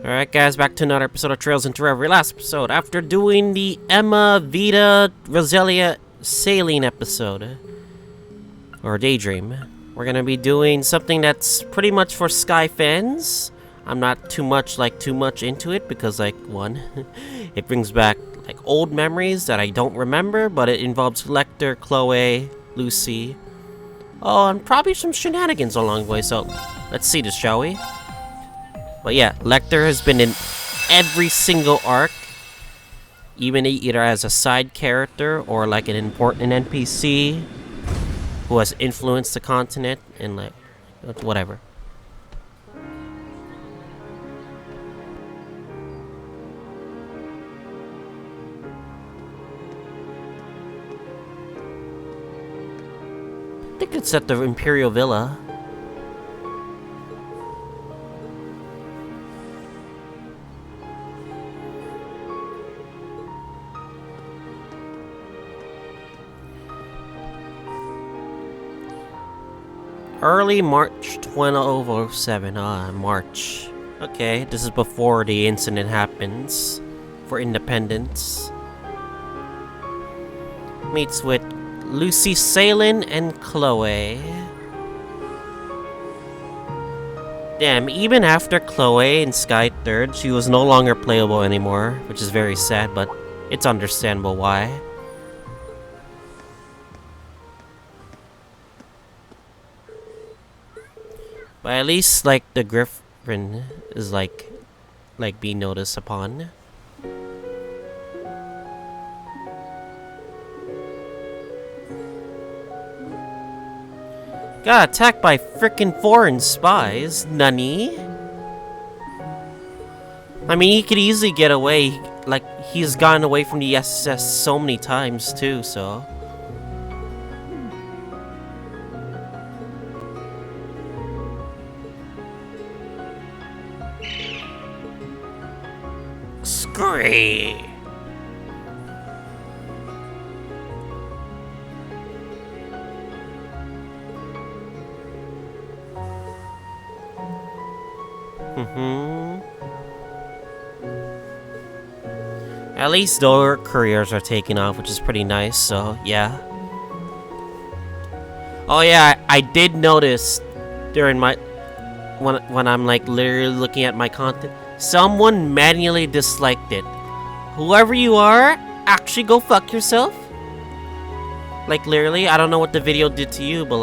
Alright guys, back to another episode of Trails into Reverie. Last episode, after doing the Emma, Vita, Roselia Saline episode, or Daydream, we're gonna be doing something that's pretty much for Sky fans. I'm not too much into it because one, it brings back old memories that I don't remember, but it involves Lechter, Kloe, Lucy. Oh, and probably some shenanigans along the way, so let's see this, shall we? But yeah, Lechter has been in every single arc, even either as a side character or like an important NPC who has influenced the continent and whatever. I think it's at the Imperial Villa. Early March 2007. March. Okay, this is before the incident happens for Independence. Meets with Lucy Salin and Kloe. Damn, even after Kloe and Sky 3rd, she was no longer playable anymore, which is very sad, but it's understandable why. But at least, the Griffin is, being noticed upon. Got attacked by frickin' foreign spies, Nani? I mean, he could easily get away. He's gotten away from the SS so many times, too, so... Scree! At least their careers are taking off, which is pretty nice, so yeah. Oh yeah, I did notice during my... When I'm literally looking at my content, someone manually disliked it. Whoever you are, actually go fuck yourself. Literally, I don't know what the video did to you, but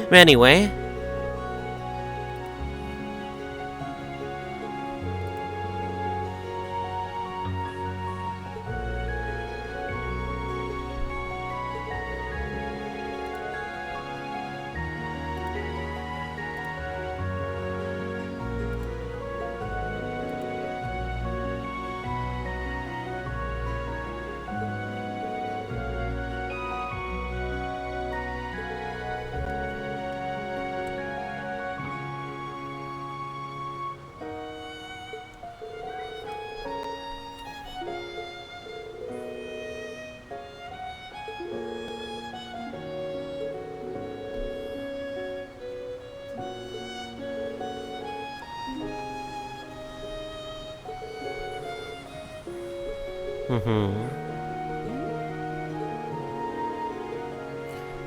but anyway.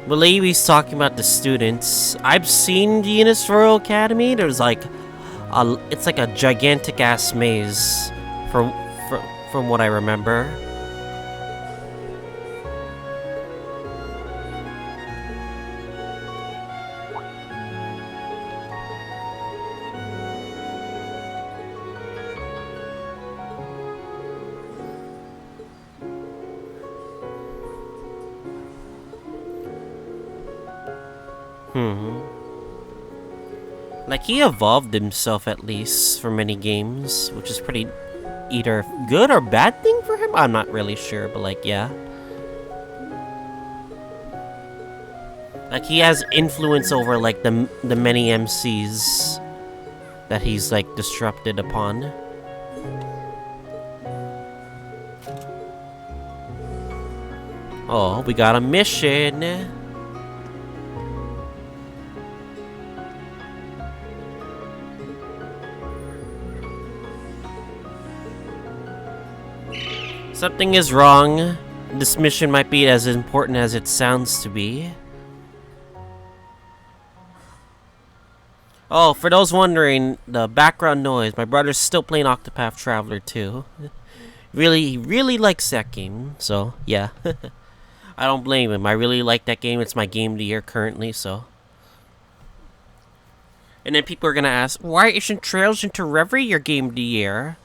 Believe he's talking about the students. I've seen the Unis Royal Academy. There's it's like a gigantic ass maze from what I remember. He evolved himself at least for many games, which is pretty either good or bad thing for him. I'm not really sure, but yeah. He has influence over the many MCs that he's disrupted upon. Oh, we got a mission. Something is wrong. This mission might be as important as it sounds to be. Oh, for those wondering, the background noise, my brother's still playing Octopath Traveler 2. He really likes that game, so yeah. I don't blame him. I really like that game. It's my game of the year currently, so. And then people are gonna ask, why isn't Trails into Reverie your game of the year?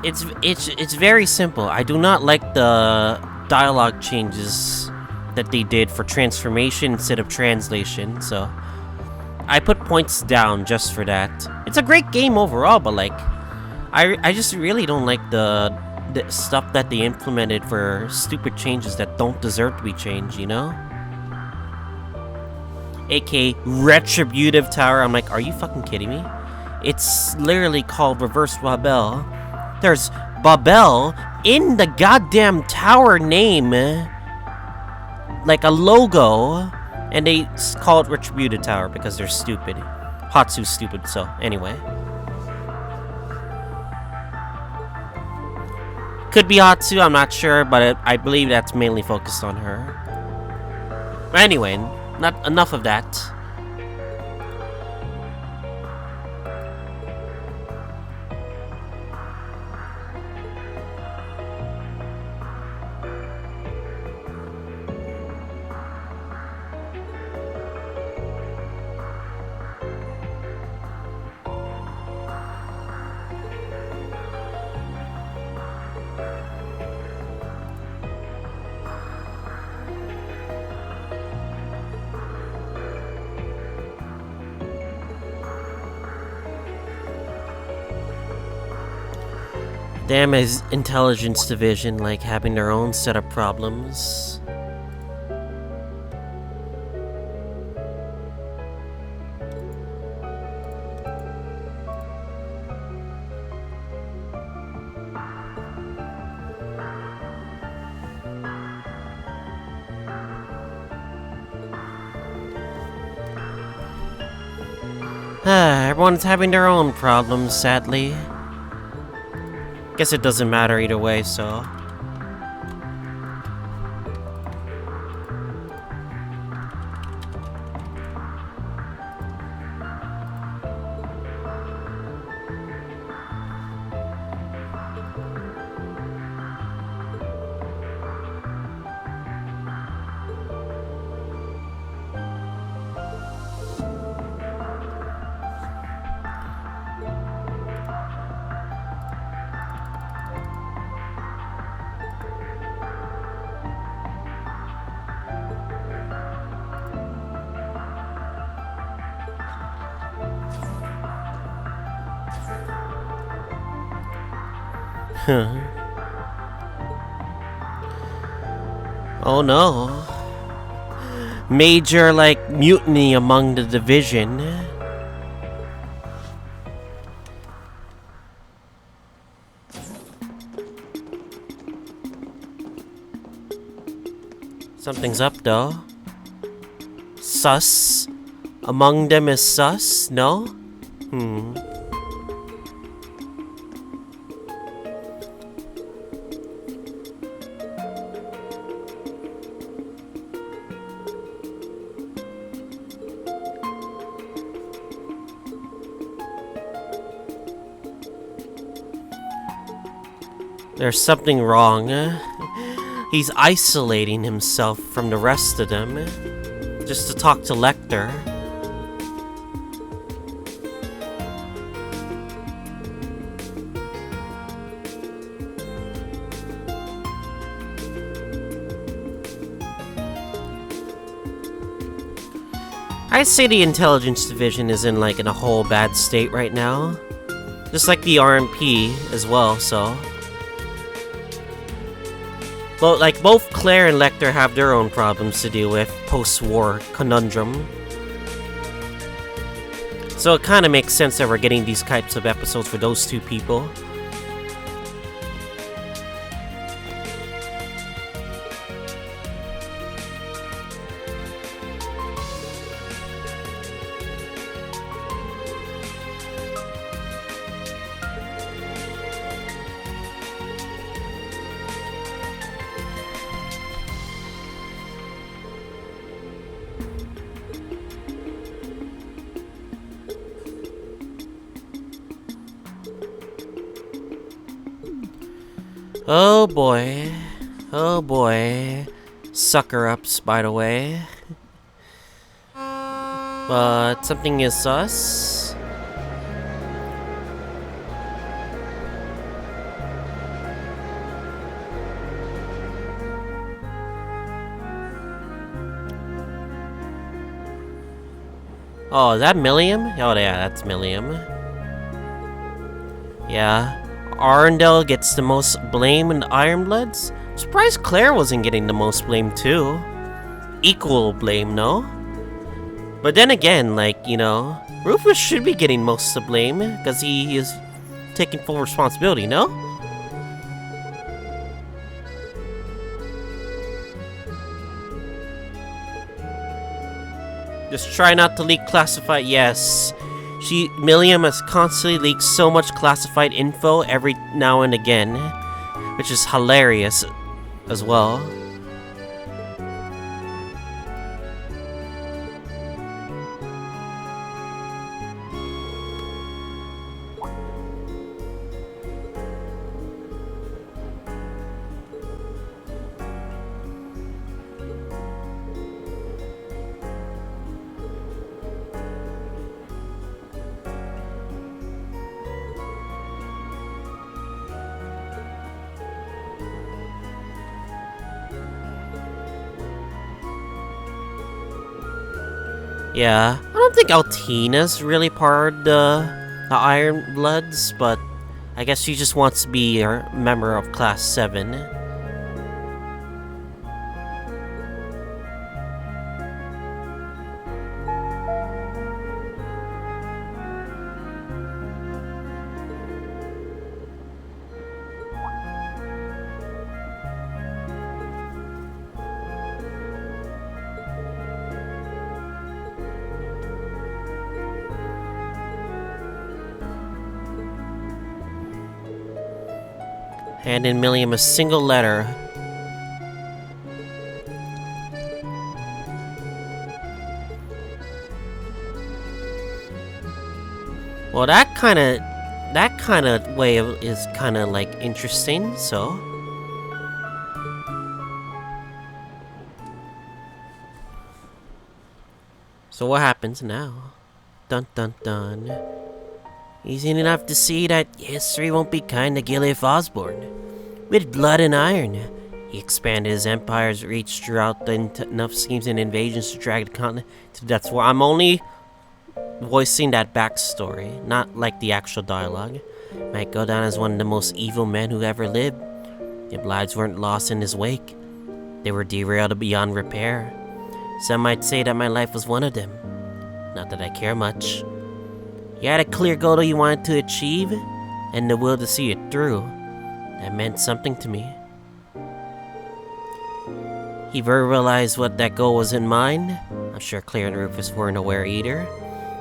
It's very simple. I do not like the dialogue changes that they did for transformation instead of translation, so I put points down just for that. It's a great game overall, but like I just really don't like the stuff that they implemented for stupid changes that don't deserve to be changed, you know? AKA Retributive Tower. I'm like, are you fucking kidding me? It's literally called Reverse Babel. There's Babel in the goddamn tower name, like a logo, and they call it Retributive Tower because they're stupid. Hatsu's stupid, so anyway. Could be Hatsu, I'm not sure, but I believe that's mainly focused on her. Anyway, not enough of that. Damn, his intelligence division, like, having their own set of problems. Everyone's having their own problems, sadly. Guess it doesn't matter either way, so. Oh no. Major, like, mutiny among the division. Something's up though. Sus? Among them is sus? No? There's something wrong. He's isolating himself from the rest of them just to talk to Lechter. I'd say the intelligence division is in like in a whole bad state right now. Just like the RMP as well, so. Well, like, both Claire and Lechter have their own problems to deal with post-war conundrum. So it kind of makes sense that we're getting these types of episodes for those two people. Oh boy. Oh boy. Sucker-ups, by the way. But something is sus. Oh, is that Milliam? Oh yeah, that's Milliam. Yeah. Arundel gets the most blame in the Ironbloods? Surprised Claire wasn't getting the most blame too. Equal blame, no? But then again, like, you know, Rufus should be getting most of the blame, because he is taking full responsibility, no? Just try not to leak classified, yes. Milliam has constantly leaked so much classified info every now and again, which is hilarious as well. Yeah, I don't think Altina's really part of the Iron Bloods, but I guess she just wants to be a member of Class 7. Handing Milliam a single letter. Well, that kind of way is kind of like interesting. So what happens now? Dun dun dun. Easy enough to see that history won't be kind to Gilif Osborne. With blood and iron, he expanded his empire's reach throughout enough schemes and invasions to drag the continent to death's war. I'm only voicing that backstory, not like the actual dialogue. Might go down as one of the most evil men who ever lived. Yet lives weren't lost in his wake. They were derailed beyond repair. Some might say that my life was one of them. Not that I care much. You had a clear goal that you wanted to achieve, and the will to see it through. That meant something to me. He verbalized what that goal was in mind. I'm sure Claire and Rufus weren't aware either.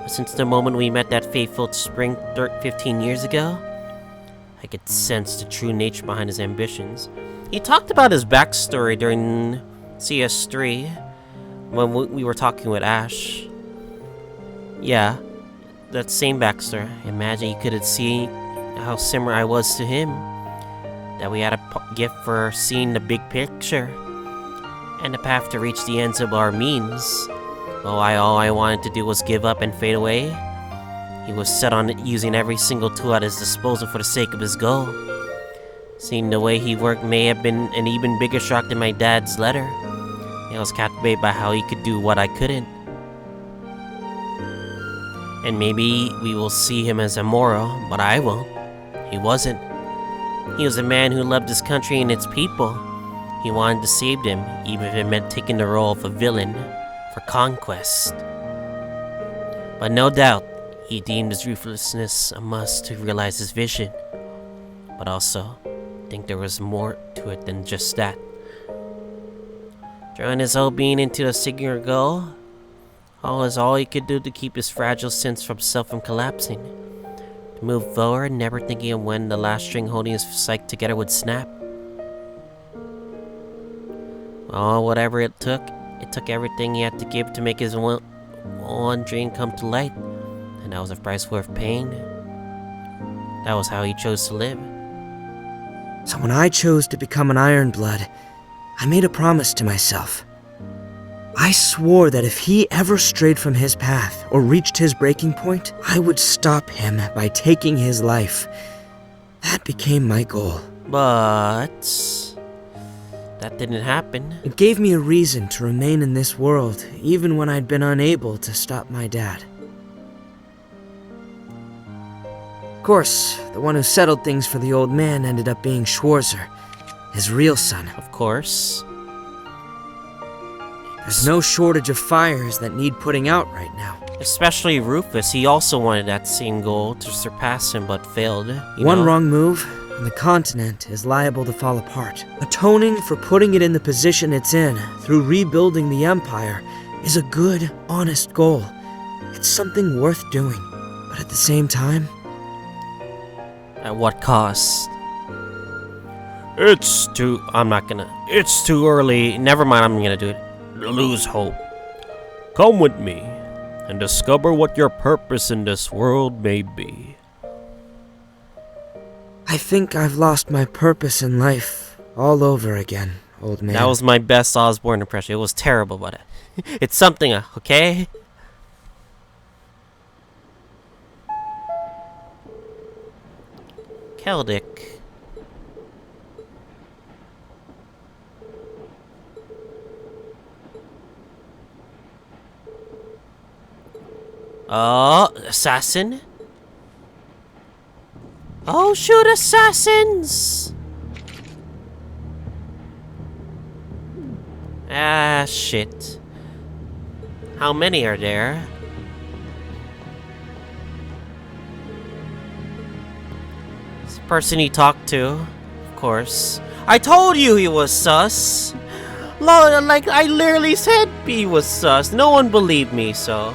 But since the moment we met that fateful spring 15 years ago, I could sense the true nature behind his ambitions. He talked about his backstory during CS3, when we were talking with Ash. Yeah. That same backstory. Imagine you could have seen how similar I was to him. That we had a gift for seeing the big picture. And the path to reach the ends of our means. All I wanted to do was give up and fade away. He was set on using every single tool at his disposal for the sake of his goal. Seeing the way he worked may have been an even bigger shock than my dad's letter. I was captivated by how he could do what I couldn't. And maybe we will see him as immoral, but I won't. He wasn't. He was a man who loved his country and its people. He wanted to save them, even if it meant taking the role of a villain for conquest. But no doubt, he deemed his ruthlessness a must to realize his vision. But also, I think there was more to it than just that. Drawing his whole being into a singular goal, all he could do to keep his fragile sense from collapsing. To move forward, never thinking of when the last string holding his psyche together would snap. Well, whatever it took everything he had to give to make his one dream come to light. And that was a price worth paying. That was how he chose to live. So when I chose to become an Ironblood, I made a promise to myself. I swore that if he ever strayed from his path or reached his breaking point, I would stop him by taking his life. That became my goal. But that didn't happen. It gave me a reason to remain in this world, even when I'd been unable to stop my dad. Of course, the one who settled things for the old man ended up being Schwarzer, his real son. Of course. There's no shortage of fires that need putting out right now. Especially Rufus, he also wanted that same goal to surpass him but failed. One wrong move, and the continent is liable to fall apart. Atoning for putting it in the position it's in through rebuilding the Empire is a good, honest goal. It's something worth doing, but at the same time... At what cost? It's too early. Never mind, I'm gonna do it. Lose hope. Come with me and discover what your purpose in this world may be. I think I've lost my purpose in life all over again, old man. That was my best Osborne impression. It was terrible, but it's something, okay? Keldick. Oh, assassin? Oh, shoot, assassins! Ah, shit. How many are there? This person he talked to, of course. I told you he was sus! Like, I literally said he was sus. No one believed me, so...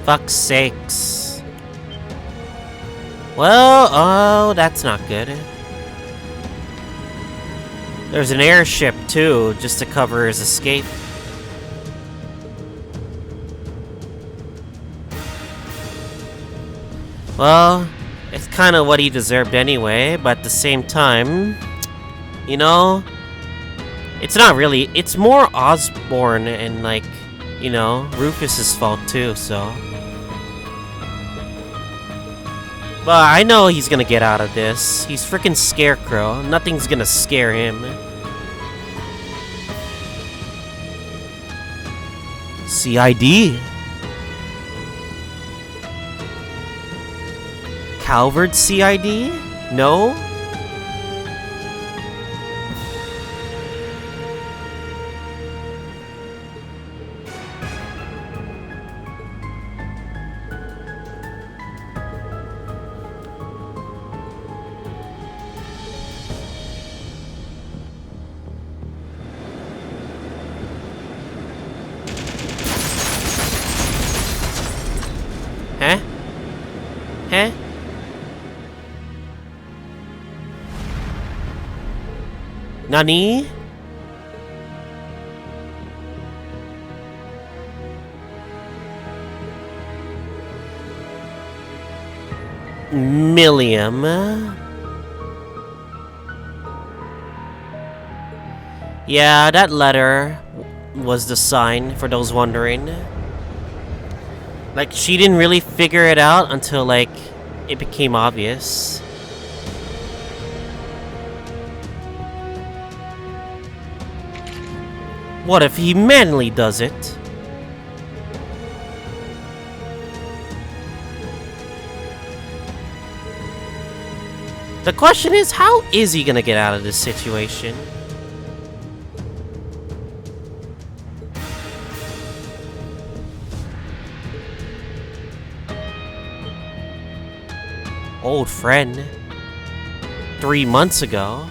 Fuck's sakes. Well, oh, that's not good. There's an airship, too, just to cover his escape. Well, it's kind of what he deserved anyway, but at the same time, you know, it's not really, it's more Osborne and, like, you know, Rufus's fault, too, so... But I know he's gonna get out of this. He's freaking Scarecrow. Nothing's gonna scare him. CID. Calvert CID? No? Huh? Huh? Nani? Milliam. Yeah, that letter was the sign, for those wondering. Like, she didn't really figure it out until, like, it became obvious. What if he manually does it? The question is, how is he gonna get out of this situation? Old friend. 3 months ago.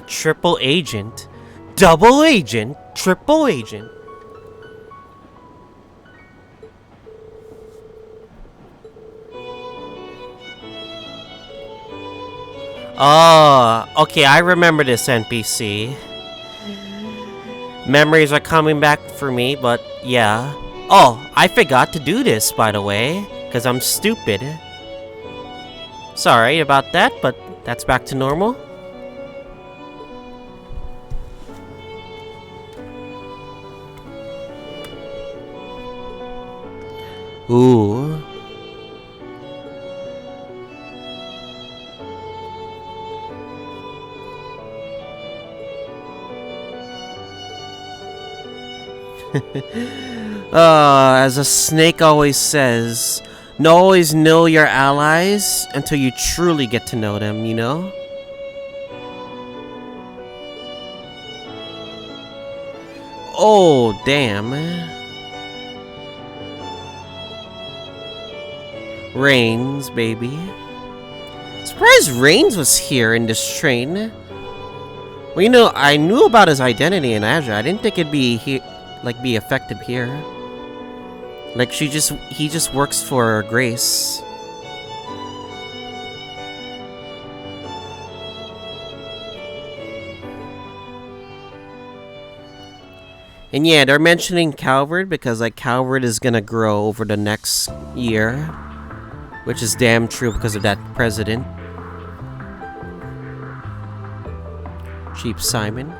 A triple agent? Double agent? Triple agent? Oh, okay, I remember this NPC. Memories are coming back for me, but yeah. Oh, I forgot to do this, by the way, because I'm stupid. Sorry about that, but that's back to normal. Ooh. As a snake always says, always know your allies until you truly get to know them, you know? Oh, damn. Reigns, baby. Surprised Reigns was here in this train. Well, you know, I knew about his identity in Azure. I didn't think it'd be here, like, be effective here. Like, he just works for Grace. And yeah, they're mentioning Calvert because, like, Calvert is gonna grow over the next year. Which is damn true because of that president. Cheap Simon.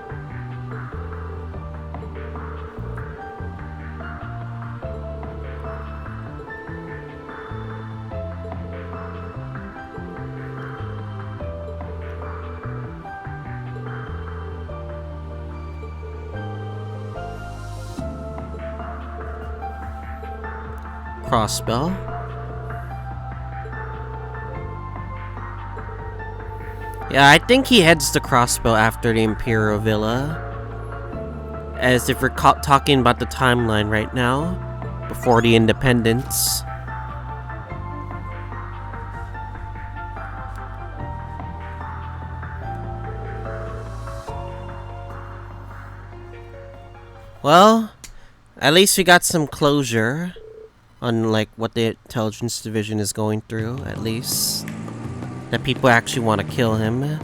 Crossbow. Yeah, I think he heads to Crossbow after the Imperial Villa. As if we're talking about the timeline right now, before the independence. Well, at least we got some closure on, like, what the intelligence division is going through, at least. That people actually want to kill him.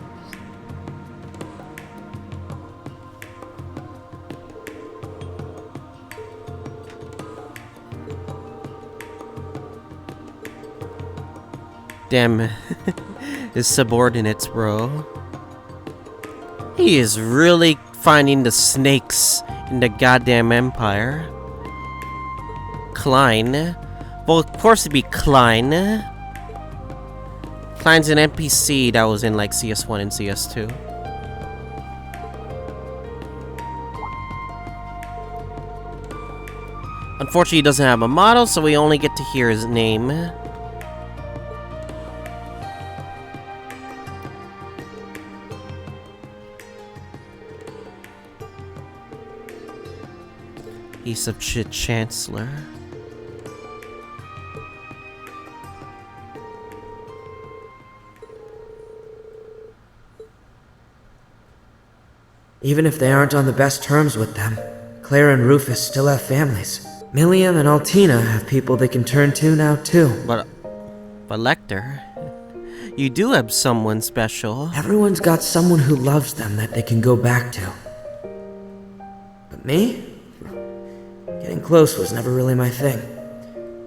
Damn. His subordinates, bro. He is really finding the snakes in the goddamn Empire. Klein. Well, of course it'd be Klein. Klein's an NPC that was in, like, CS1 and CS2. Unfortunately, he doesn't have a model, so we only get to hear his name. Piece of shit Chancellor. Even if they aren't on the best terms with them, Claire and Rufus still have families. Milliam and Altina have people they can turn to now too. But Lechter, you do have someone special. Everyone's got someone who loves them that they can go back to. But me? Getting close was never really my thing.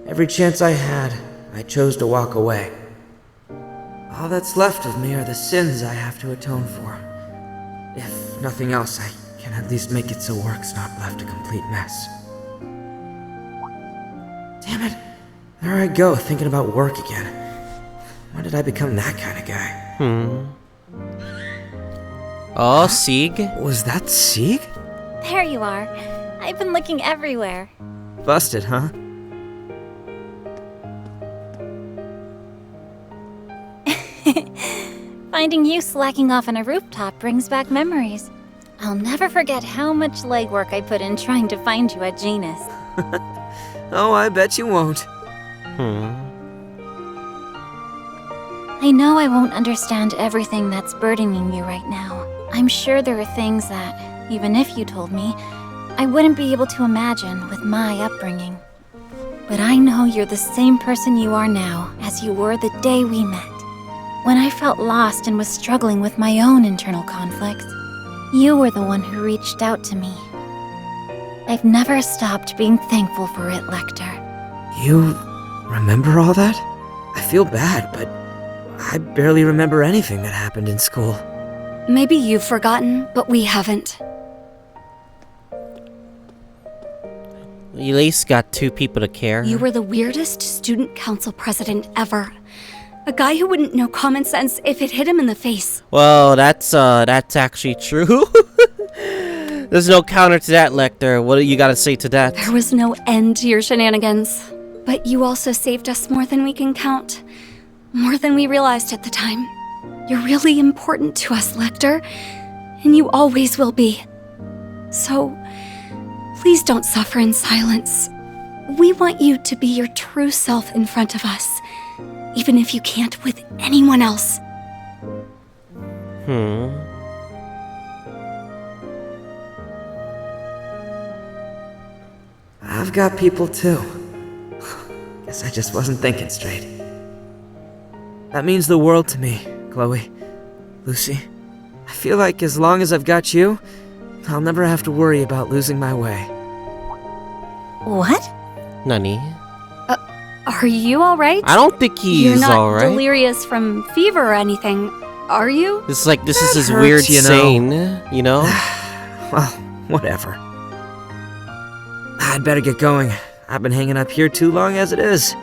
Every chance I had, I chose to walk away. All that's left of me are the sins I have to atone for. If nothing else, I can at least make it so work's not left a complete mess. Damn it. There I go, thinking about work again. When did I become that kind of guy? Oh, Sieg? Was that Sieg? There you are. I've been looking everywhere. Busted, huh? Finding you slacking off on a rooftop brings back memories. I'll never forget how much legwork I put in trying to find you at Genus. Oh, I bet you won't. I know I won't understand everything that's burdening you right now. I I'm sure there are things that, even if you told me, I wouldn't be able to imagine with my upbringing. But I know you're the same person you are now as you were the day we met. When I felt lost and was struggling with my own internal conflicts, you were the one who reached out to me. I've never stopped being thankful for it, Lechter. You remember all that? I feel bad, but I barely remember anything that happened in school. Maybe you've forgotten, but we haven't. You at least got 2 people to care. You were the weirdest student council president ever. A guy who wouldn't know common sense if it hit him in the face. Well, that's actually true. There's no counter to that, Lechter. What do you gotta say to that? There was no end to your shenanigans. But you also saved us more than we can count. More than we realized at the time. You're really important to us, Lechter. And you always will be. So, please don't suffer in silence. We want you to be your true self in front of us. Even if you can't with anyone else. I've got people too. Guess I just wasn't thinking straight. That means the world to me, Chloe. Lucy. I feel like as long as I've got you, I'll never have to worry about losing my way. What? Nani? Are you alright? I don't think he's You're not alright. delirious from fever or anything, are you? This is his hurts, weird you know. saying, you know? Well, whatever. I'd better get going. I've been hanging up here too long as it is.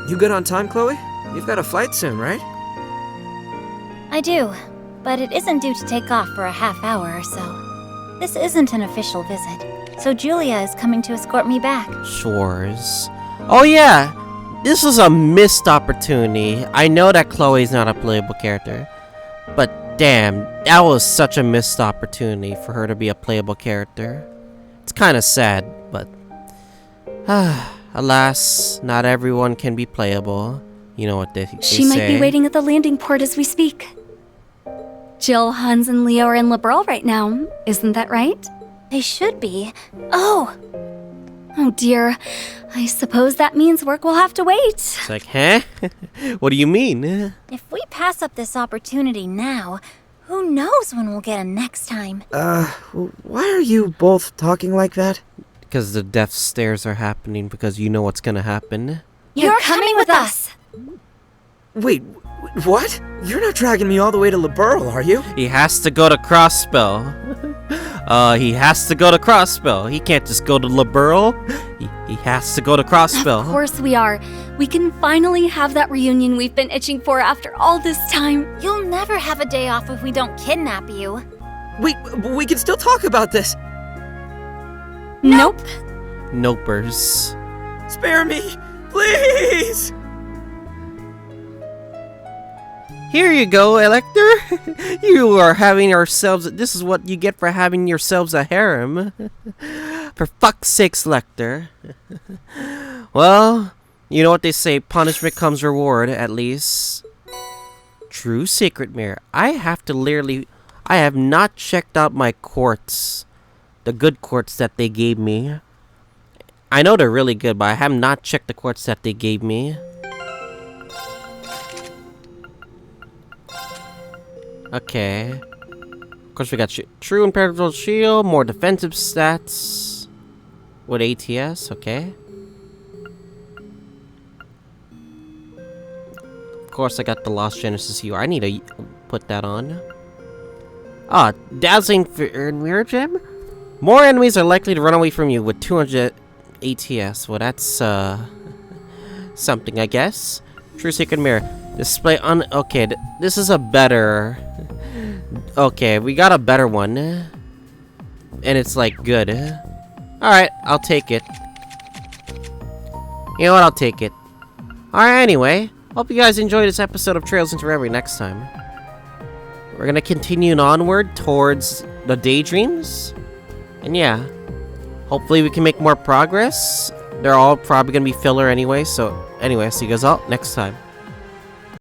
You good on time, Chloe? You've got a flight soon, right? I do, but it isn't due to take off for a half hour or so. This isn't an official visit, so Julia is coming to escort me back. Shores. Oh yeah! This was a missed opportunity. I know that Chloe's not a playable character, but damn, that was such a missed opportunity for her to be a playable character. It's kinda sad, but alas, not everyone can be playable. You know what they She say. might be waiting at the landing port as we speak. Jill, Hans, and Leo are in Liberal right now. Isn't that right? They should be. Oh! Oh dear. I suppose that means work will have to wait. It's like, huh? What do you mean? If we pass up this opportunity now, who knows when we'll get a next time? Why are you both talking like that? Because the death stares are happening because you know what's gonna happen. You're coming with us! Wait, what? You're not dragging me all the way to Liberal, are you? He has to go to Crossspell. He has to go to Crossspell. He can't just go to Liberal. He has to go to Crossspell. Of course we are. We can finally have that reunion we've been itching for after all this time. You'll never have a day off if we don't kidnap you. Wait, we can still talk about this. Nope. Nopers. Spare me, please! Here you go, Lechter. You are having yourselves. This is what you get for having yourselves a harem. For fuck's sakes, Lechter. Well, you know what they say, punishment comes reward, at least. True secret mirror. I have not checked out my quartz. The good quartz that they gave me. I know they're really good, but I have not checked the quartz that they gave me. Okay. Of course, we got true impenetrable shield, more defensive stats with ATS. Okay. Of course, I got the Lost Genesis here. I need to put that on. Ah, dazzling mirror gem. More enemies are likely to run away from you with 200 ATS. Well, that's something, I guess. True secret mirror. Display on. Okay, this is a better. Okay, we got a better one. And it's like good. Alright, I'll take it. You know what? I'll take it. Alright, anyway. Hope you guys enjoyed this episode of Trails into Reverie. Next time, we're gonna continue onward towards the Daydreams. And yeah, hopefully we can make more progress. They're all probably gonna be filler anyway. So, anyway, see you guys all next time.